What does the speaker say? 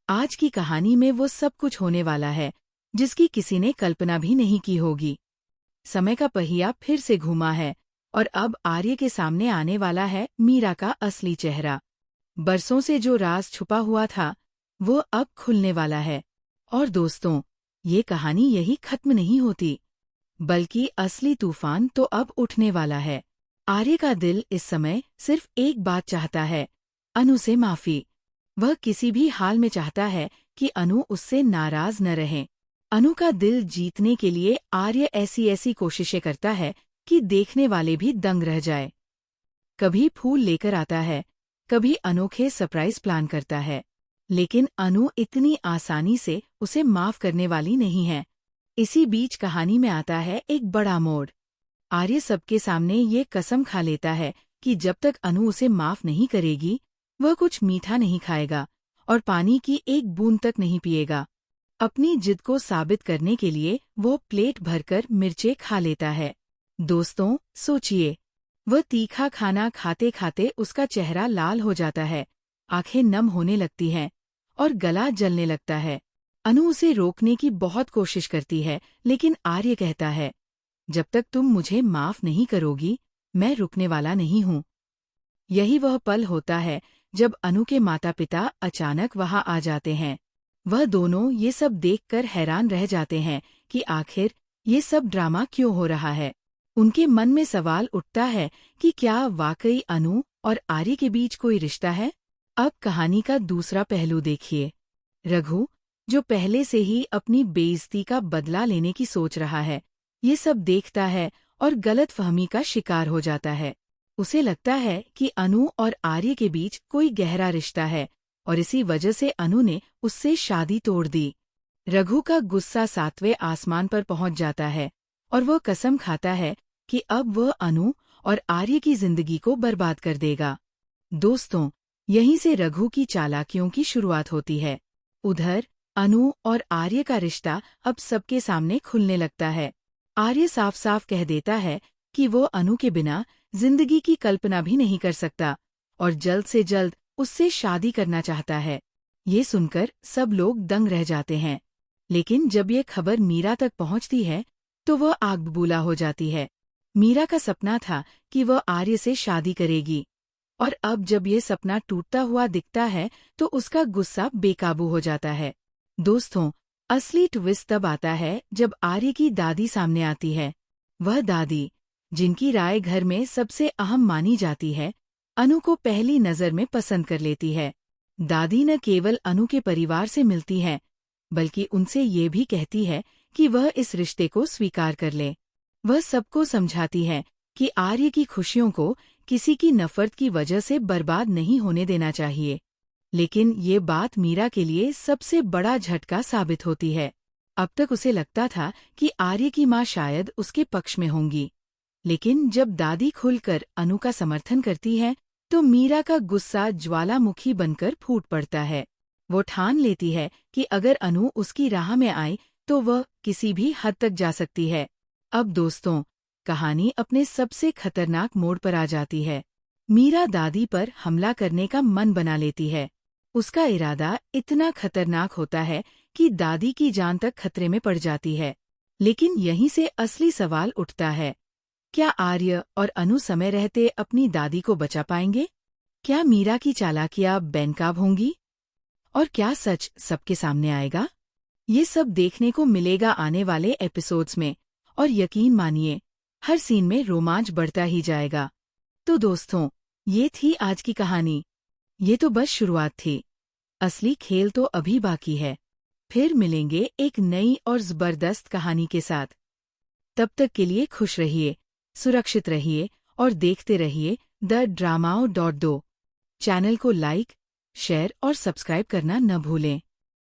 आज की कहानी में वो सब कुछ होने वाला है जिसकी किसी ने कल्पना भी नहीं की होगी। समय का पहिया फिर से घूमा है और अब आर्य के सामने आने वाला है मीरा का असली चेहरा। बरसों से जो राज छुपा हुआ था वो अब खुलने वाला है। और दोस्तों, ये कहानी यही खत्म नहीं होती, बल्कि असली तूफान तो अब उठने वाला है। आर्य का दिल इस समय सिर्फ एक बात चाहता है, अनु से माफी। वह किसी भी हाल में चाहता है कि अनु उससे नाराज न रहे। अनु का दिल जीतने के लिए आर्य ऐसी ऐसी कोशिशें करता है कि देखने वाले भी दंग रह जाए। कभी फूल लेकर आता है, कभी अनोखे सरप्राइज प्लान करता है, लेकिन अनु इतनी आसानी से उसे माफ करने वाली नहीं है। इसी बीच कहानी में आता है एक बड़ा मोड़। आर्य सबके सामने ये कसम खा लेता है कि जब तक अनु उसे माफ नहीं करेगी वह कुछ मीठा नहीं खाएगा और पानी की एक बूंद तक नहीं पिएगा। अपनी जिद को साबित करने के लिए वो प्लेट भरकर मिर्चें खा लेता है। दोस्तों, सोचिए, वह तीखा खाना खाते खाते उसका चेहरा लाल हो जाता है, आंखें नम होने लगती हैं और गला जलने लगता है। अनु उसे रोकने की बहुत कोशिश करती है, लेकिन आर्य कहता है, जब तक तुम मुझे माफ नहीं करोगी मैं रुकने वाला नहीं हूँ। यही वह पल होता है जब अनु के माता पिता अचानक वहां आ जाते हैं। वह दोनों ये सब देखकर हैरान रह जाते हैं कि आखिर ये सब ड्रामा क्यों हो रहा है। उनके मन में सवाल उठता है कि क्या वाकई अनु और आर्य के बीच कोई रिश्ता है। अब कहानी का दूसरा पहलू देखिए। रघु, जो पहले से ही अपनी बेइज्जती का बदला लेने की सोच रहा है, ये सब देखता है और गलतफहमी का शिकार हो जाता है। उसे लगता है कि अनु और आर्य के बीच कोई गहरा रिश्ता है और इसी वजह से अनु ने उससे शादी तोड़ दी। रघु का गुस्सा 7वें आसमान पर पहुंच जाता है और वह कसम खाता है कि अब वह अनु और आर्य की जिंदगी को बर्बाद कर देगा। दोस्तों, यहीं से रघु की चालाकियों की शुरुआत होती है। उधर अनु और आर्य का रिश्ता अब सबके सामने खुलने लगता है। आर्य साफ साफ कह देता है कि वो अनु के बिना जिंदगी की कल्पना भी नहीं कर सकता और जल्द से जल्द उससे शादी करना चाहता है। ये सुनकर सब लोग दंग रह जाते हैं, लेकिन जब ये खबर मीरा तक पहुंचती है तो वह आग बबूला हो जाती है। मीरा का सपना था कि वह आर्य से शादी करेगी, और अब जब ये सपना टूटता हुआ दिखता है तो उसका गुस्सा बेकाबू हो जाता है। दोस्तों, असली ट्विस्ट तब आता है जब आर्य की दादी सामने आती है। वह दादी, जिनकी राय घर में सबसे अहम मानी जाती है, अनु को पहली नज़र में पसंद कर लेती है। दादी न केवल अनु के परिवार से मिलती है, बल्कि उनसे ये भी कहती है कि वह इस रिश्ते को स्वीकार कर ले। वह सबको समझाती है कि आर्य की खुशियों को किसी की नफरत की वजह से बर्बाद नहीं होने देना चाहिए। लेकिन ये बात मीरा के लिए सबसे बड़ा झटका साबित होती है। अब तक उसे लगता था कि आर्य की माँ शायद उसके पक्ष में होंगी, लेकिन जब दादी खुलकर अनु का समर्थन करती है तो मीरा का गुस्सा ज्वालामुखी बनकर फूट पड़ता है। वो ठान लेती है कि अगर अनु उसकी राह में आए तो वह किसी भी हद तक जा सकती है। अब दोस्तों, कहानी अपने सबसे खतरनाक मोड़ पर आ जाती है। मीरा दादी पर हमला करने का मन बना लेती है। उसका इरादा इतना खतरनाक होता है कि दादी की जान तक खतरे में पड़ जाती है। लेकिन यहीं से असली सवाल उठता है, क्या आर्य और अनु समय रहते अपनी दादी को बचा पाएंगे? क्या मीरा की चालाकियां बेनकाब होंगी? और क्या सच सबके सामने आएगा? ये सब देखने को मिलेगा आने वाले एपिसोड्स में, और यकीन मानिए, हर सीन में रोमांच बढ़ता ही जाएगा। तो दोस्तों, ये थी आज की कहानी। ये तो बस शुरुआत थी, असली खेल तो अभी बाकी है। फिर मिलेंगे एक नई और जबरदस्त कहानी के साथ। तब तक के लिए खुश रहिए, सुरक्षित रहिए और देखते रहिए द ड्रामाओ.do। चैनल को लाइक, शेयर और सब्सक्राइब करना न भूलें।